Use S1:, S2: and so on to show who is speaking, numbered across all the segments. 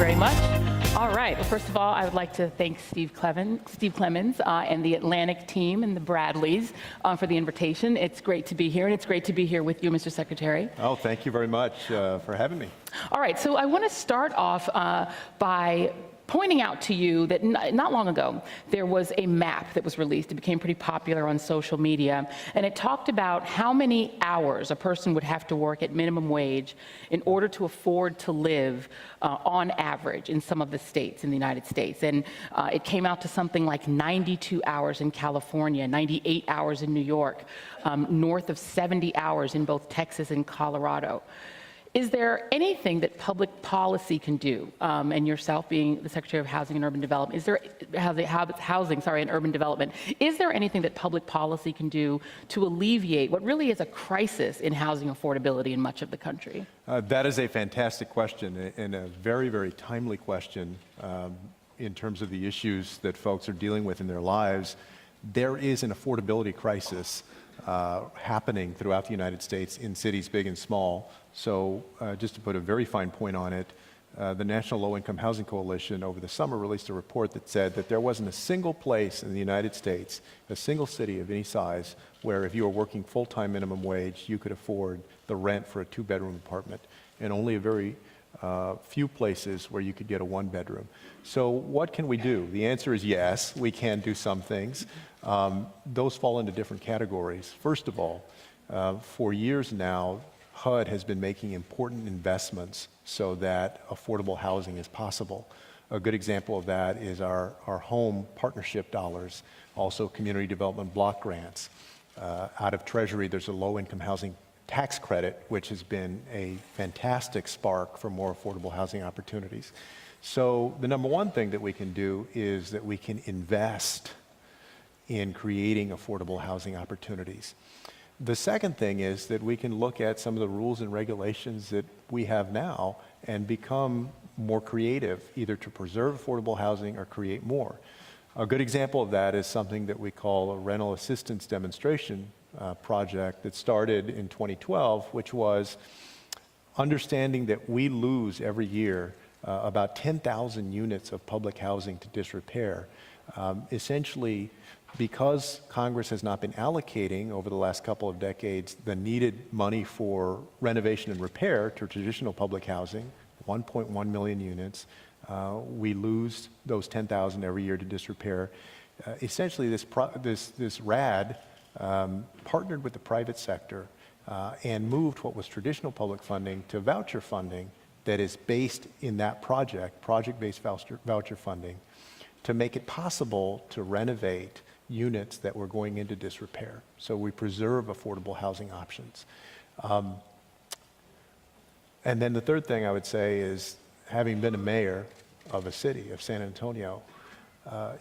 S1: very much. All right. Well, first of all, I would like to thank Steve Clemens and the Atlantic team and the Bradleys for the invitation. It's great to be here, and it's great to be here with you, Mr. Secretary.
S2: Oh, thank you very much for having me.
S1: All right. So I want to start off by pointing out to you that not long ago, there was a map that was released. It became pretty popular on social media, and it talked about how many hours a person would have to work at minimum wage in order to afford to live on average in some of the states in the United States. And it came out to something like 92 hours in California, 98 hours in New York, north of 70 hours in both Texas and Colorado. Is there anything that public policy can do, and yourself being the Secretary of Housing and Urban Development, is there and Urban Development, is there anything that public policy can do to alleviate what really is a crisis in housing affordability in much of the country?
S2: That is a fantastic question and a very, very timely question in terms of the issues that folks are dealing with in their lives. There is an affordability crisis happening throughout the United States in cities big and small. So just to put a very fine point on it, the National Low-Income Housing Coalition over the summer released a report that said that there wasn't a single place in the United States, a single city of any size, where if you were working full-time minimum wage, you could afford the rent for a two-bedroom apartment, and only a very few places where you could get a one-bedroom. So what can we do? The answer is yes, we can do some things. Those fall into different categories. First of all, for years now, HUD has been making important investments so that affordable housing is possible. A good example of that is our home partnership dollars, also community development block grants. Out of Treasury, there's a low-income housing tax credit, which has been a fantastic spark for more affordable housing opportunities. So the number one thing that we can do is that we can invest in creating affordable housing opportunities. The second thing is that we can look at some of the rules and regulations that we have now and become more creative, either to preserve affordable housing or create more. A good example of that is something that we call a rental assistance demonstration project that started in 2012, which was understanding that we lose every year about 10,000 units of public housing to disrepair. Essentially, because Congress has not been allocating over the last couple of decades the needed money for renovation and repair to traditional public housing, 1.1 million units, we lose those 10,000 every year to disrepair. Essentially, this RAD partnered with the private sector and moved what was traditional public funding to voucher funding that is based in that project-based voucher funding, to make it possible to renovate units that were going into disrepair. So we preserve affordable housing options. And then the third thing I would say is, having been a mayor of a city, of San Antonio,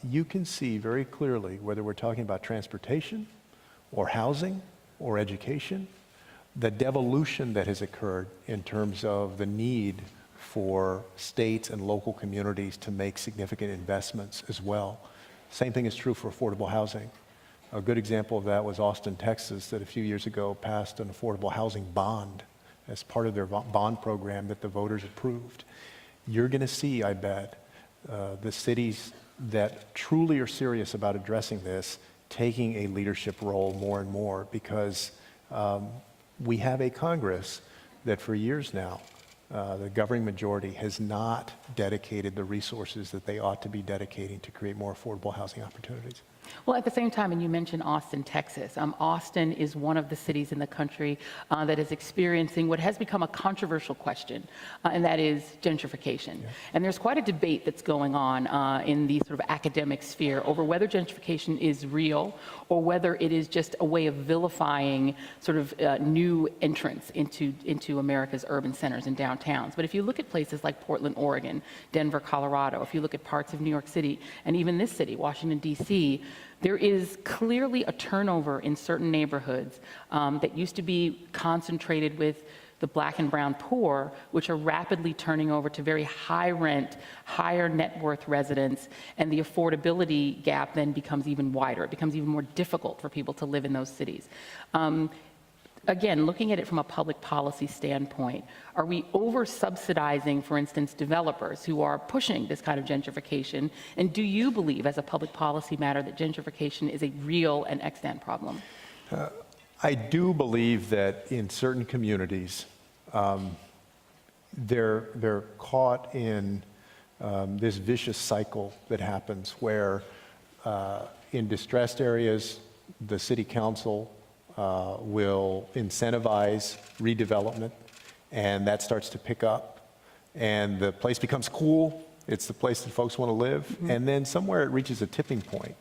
S2: you can see very clearly, whether we're talking about transportation or housing or education, the devolution that has occurred in terms of the need for states and local communities to make significant investments as well. Same thing is true for affordable housing. A good example of that was Austin, Texas, that a few years ago passed an affordable housing bond as part of their bond program that the voters approved. You're going to see, I bet, the cities that truly are serious about addressing this taking a leadership role more and more, because we have a Congress that for years now, the governing majority has not dedicated the resources that they ought to be dedicating to create more affordable housing opportunities.
S1: Well, at the same time, and you mentioned Austin, Texas. Austin is one of the cities in the country that is experiencing what has become a controversial question, and that is gentrification. Yeah. And there's quite a debate that's going on in the sort of academic sphere over whether gentrification is real or whether it is just a way of vilifying sort of new entrants into America's urban centers and downtowns. But if you look at places like Portland, Oregon, Denver, Colorado, if you look at parts of New York City, and even this city, Washington, D.C., there is clearly a turnover in certain neighborhoods that used to be concentrated with the Black and brown poor, which are rapidly turning over to very high rent, higher net worth residents, and the affordability gap then becomes even wider. It becomes even more difficult for people to live in those cities. again, looking at it from a public policy standpoint, are we over-subsidizing, for instance, developers who are pushing this kind of gentrification? And do you believe, as a public policy matter, that gentrification is a real and extant problem?
S2: I do believe that in certain communities, they're caught in this vicious cycle that happens where in distressed areas, the city council will incentivize redevelopment, and that starts to pick up, and the place becomes cool. It's the place that folks want to live, and then somewhere it reaches a tipping point,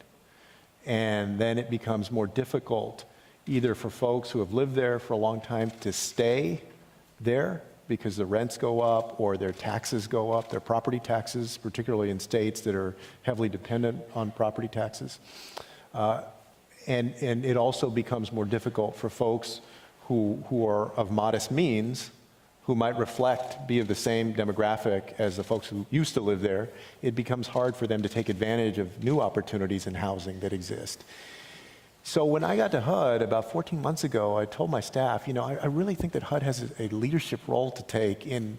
S2: and then it becomes more difficult either for folks who have lived there for a long time to stay there because the rents go up or their taxes go up, their property taxes, particularly in states that are heavily dependent on property taxes. And it also becomes more difficult for folks who are of modest means, who might be of the same demographic as the folks who used to live there. It becomes hard for them to take advantage of new opportunities in housing that exist. So when I got to HUD about 14 months ago, I told my staff, I really think that HUD has a leadership role to take in,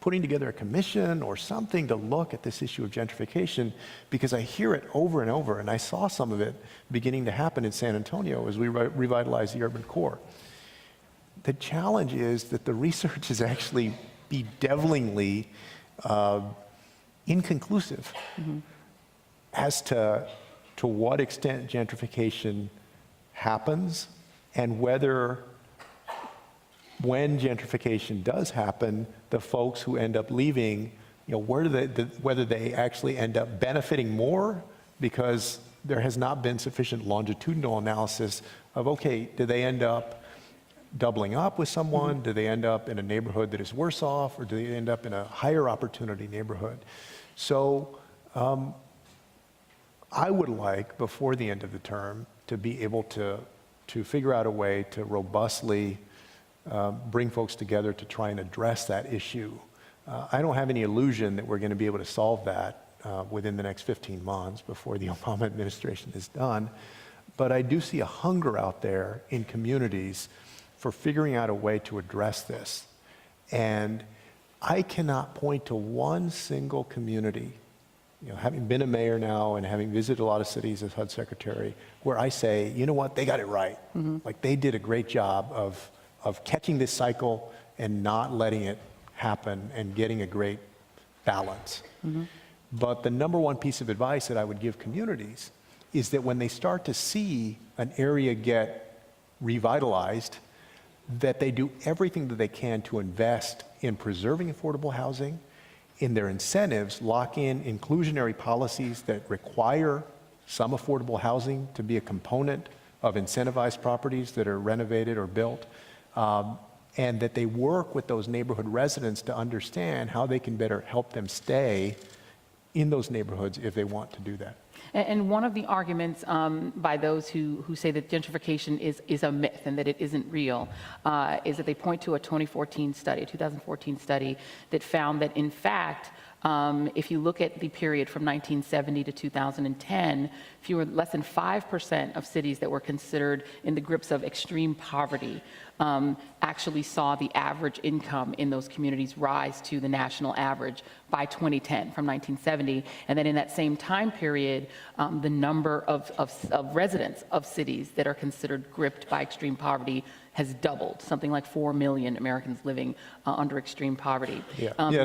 S2: putting together a commission or something to look at this issue of gentrification, because I hear it over and over, and I saw some of it beginning to happen in San Antonio as we revitalize the urban core. The challenge is that the research is actually bedevilingly inconclusive as to what extent gentrification happens and whether, when gentrification does happen, the folks who end up leaving, whether they actually end up benefiting more because there has not been sufficient longitudinal analysis of, okay, do they end up doubling up with someone? Do they end up in a neighborhood that is worse off, or do they end up in a higher opportunity neighborhood? So I would like, before the end of the term, to be able to figure out a way to robustly bring folks together to try and address that issue. I don't have any illusion that we're going to be able to solve that within the next 15 months before the Obama administration is done. But I do see a hunger out there in communities for figuring out a way to address this. And I cannot point to one single community, having been a mayor now and having visited a lot of cities as HUD secretary, where I say, you know what, they got it right. Like, they did a great job of catching this cycle and not letting it happen and getting a great balance. But the number one piece of advice that I would give communities is that when they start to see an area get revitalized, that they do everything that they can to invest in preserving affordable housing, in their incentives, lock in inclusionary policies that require some affordable housing to be a component of incentivized properties that are renovated or built, and that they work with those neighborhood residents to understand how they can better help them stay in those neighborhoods if they want to do that.
S1: And one of the arguments by those who say that gentrification is a myth and that it isn't real is that they point to a 2014 study that found that, in fact, if you look at the period from 1970 to 2010, less than 5% of cities that were considered in the grips of extreme poverty actually saw the average income in those communities rise to the national average by 2010 from 1970. And then in that same time period, the number of residents of cities that are considered gripped by extreme poverty has doubled, something like 4 million Americans living under extreme poverty.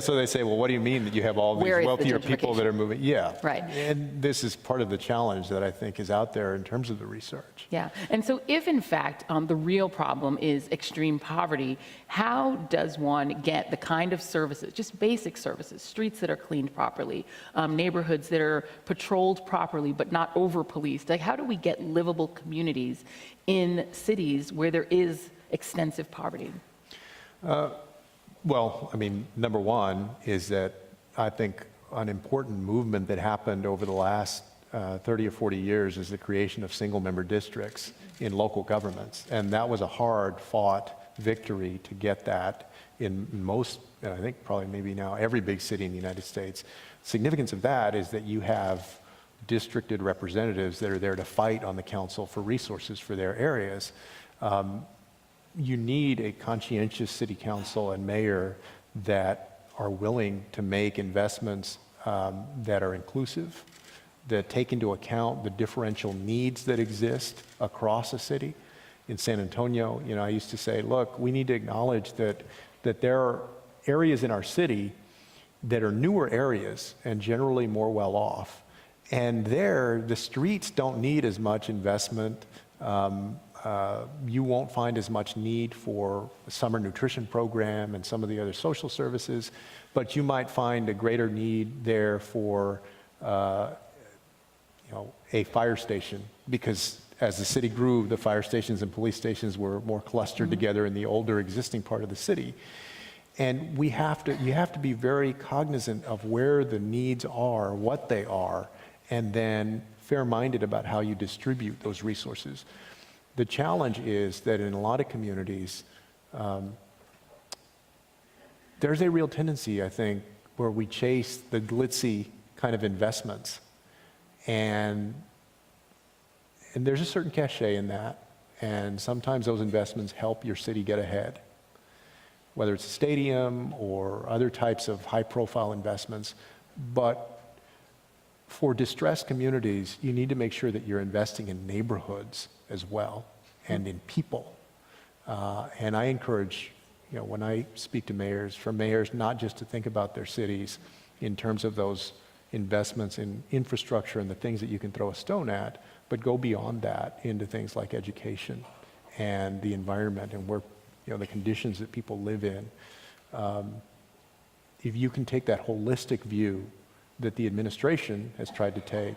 S2: So they say, well, what do you mean that you have all these wealthier people that are moving? Right. And this is part of the challenge that I think is out there in terms of the research.
S1: And so if, in fact, the real problem is extreme poverty, how does one get the kind of services, just basic services, streets that are cleaned properly, neighborhoods that are patrolled properly but not over-policed? Like, how do we get livable communities in cities where there is extensive poverty?
S2: Well, I mean, number one is that I think an important movement that happened over the last 30 or 40 years is the creation of single-member districts in local governments. And that was a hard-fought victory to get that in most, and I think probably maybe now every big city in the United States. Significance of that is that you have districted representatives that are there to fight on the council for resources for their areas. you need a conscientious city council and mayor that are willing to make investments that are inclusive, that take into account the differential needs that exist across a city. In San Antonio, I used to say, look, we need to acknowledge that there are areas in our city that are newer areas and generally more well off. And there, the streets don't need as much investment. You won't find as much need for a summer nutrition program and some of the other social services, but you might find a greater need there for a fire station, because as the city grew, the fire stations and police stations were more clustered together in the older existing part of the city. And you have to be very cognizant of where the needs are, what they are, and then fair-minded about how you distribute those resources. The challenge is that in a lot of communities, there's a real tendency, I think, where we chase the glitzy kind of investments. And there's a certain cachet in that. And sometimes those investments help your city get ahead, whether it's a stadium or other types of high-profile investments. But for distressed communities, you need to make sure that you're investing in neighborhoods as well and in people. And I encourage, when I speak to mayors, for mayors not just to think about their cities in terms of those investments in infrastructure and the things that you can throw a stone at, but go beyond that into things like education and the environment and where, the conditions that people live in. If you can take that holistic view that the administration has tried to take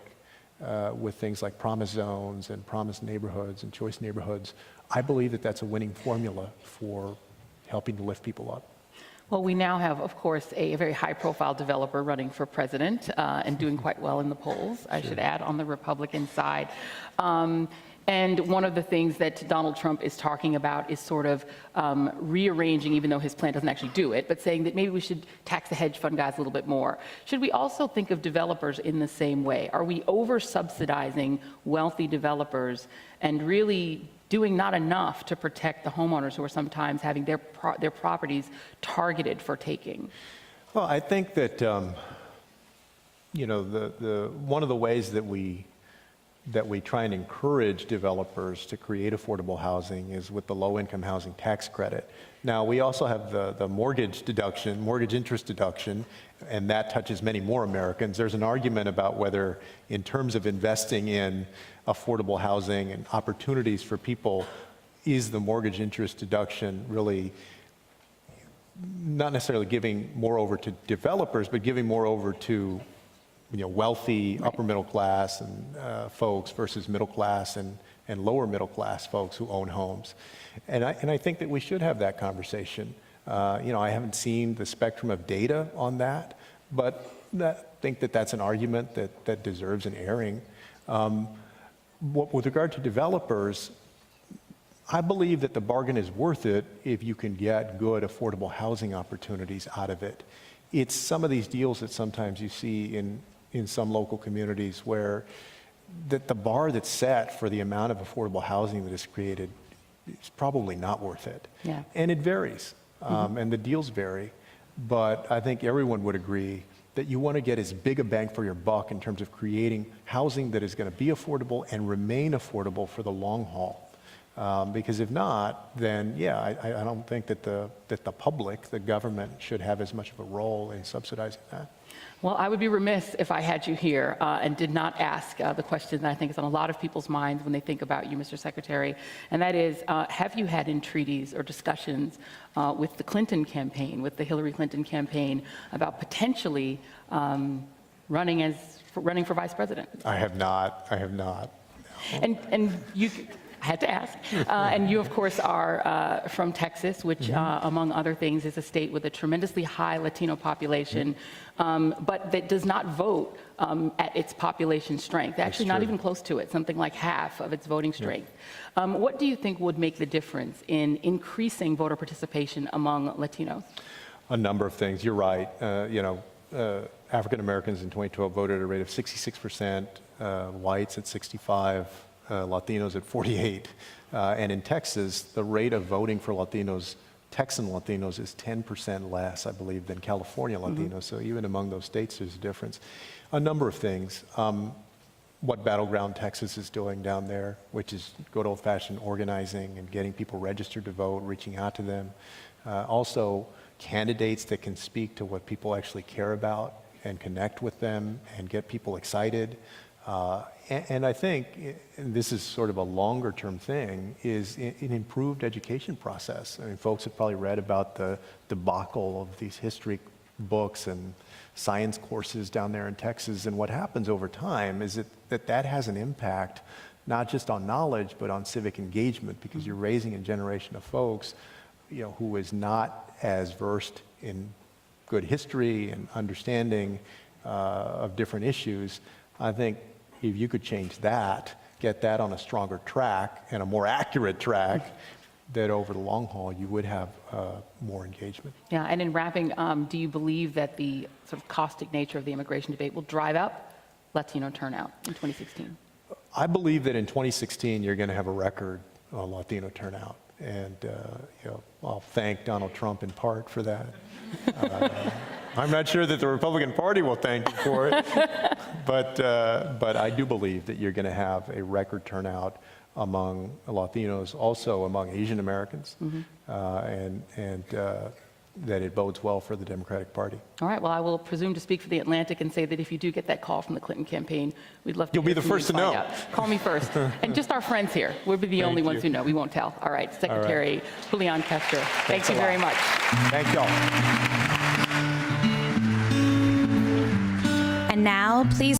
S2: with things like promise zones and promise neighborhoods and choice neighborhoods, I believe that that's a winning formula for helping to lift people up.
S1: Well, we now have, of course, a very high-profile developer running for president and doing quite well in the polls, I should add, on the Republican side. And one of the things that Donald Trump is talking about is sort of rearranging, even though his plan doesn't actually do it, but saying that maybe we should tax the hedge fund guys a little bit more. Should we also think of developers in the same way? Are we over-subsidizing wealthy developers and really doing not enough to protect the homeowners who are sometimes having their properties targeted for taking?
S2: Well, I think that, one of the ways that we try and encourage developers to create affordable housing is with the low-income housing tax credit. Now, we also have the mortgage interest deduction, and that touches many more Americans. There's an argument about whether, in terms of investing in affordable housing and opportunities for people, is the mortgage interest deduction really not necessarily giving more over to developers, but giving more over to wealthy upper middle class and folks versus middle class and lower middle class folks who own homes. And I think that we should have that conversation. I haven't seen the spectrum of data on that, but I think that that's an argument that deserves an airing. With regard to developers, I believe that the bargain is worth it if you can get good affordable housing opportunities out of it. It's some of these deals that sometimes you see in some local communities where the bar that's set for the amount of affordable housing that is created is probably not worth it.
S1: Yeah.
S2: And it varies, and the deals vary, but I think everyone would agree that you want to get as big a bang for your buck in terms of creating housing that is going to be affordable and remain affordable for the long haul. Because if not, then I don't think that the public, the government, should have as much of a role in subsidizing that.
S1: Well, I would be remiss if I had you here and did not ask the question that I think is on a lot of people's minds when they think about you, Mr. Secretary, and that is, have you had entreaties or discussions with the Clinton campaign, with the Hillary Clinton campaign, about potentially running for vice president?
S2: I have not.
S1: And you... I had to ask. And you, of course, are from Texas, which, among other things, is a state with a tremendously high Latino population, but that does not vote at its population strength. Actually, not even close to it, something like half of its voting strength. What do you think would make the difference in increasing voter participation among Latinos?
S2: A number of things. You're right. African Americans in 2012 voted at a rate of 66%, whites at 65%. Latinos at 48. And in Texas, the rate of voting for Latinos, Texan Latinos, is 10% less, I believe, than California Latinos. So even among those states, there's a difference. A number of things. What Battleground Texas is doing down there, which is good old-fashioned organizing and getting people registered to vote, reaching out to them. Also, candidates that can speak to what people actually care about and connect with them and get people excited. And I think, and this is sort of a longer-term thing, is an improved education process. I mean, folks have probably read about the debacle of these history books and science courses down there in Texas, and what happens over time is that has an impact not just on knowledge but on civic engagement, because you're raising a generation of folks, who is not as versed in good history and understanding of different issues. I think if you could change that, get that on a stronger track and a more accurate track, that over the long haul you would have more engagement.
S1: Yeah, and in wrapping, do you believe that the sort of caustic nature of the immigration debate will drive up Latino turnout in 2016?
S2: I believe that in 2016 you're going to have a record Latino turnout, and I'll thank Donald Trump in part for that. I'm not sure that the Republican Party will thank you for it, but I do believe that you're going to have a record turnout among Latinos, also among Asian Americans, and that it bodes well for the Democratic Party.
S1: All right, well, I will presume to speak for the Atlantic and say that if you do get that call from the Clinton campaign, we'd love to
S2: You'll be the first to know.
S1: Call me first. And just our friends here. We'll be the only ones who know. We won't tell. All right, Secretary Julián Castro, thank you very much.
S2: Thank y'all.
S3: And now, please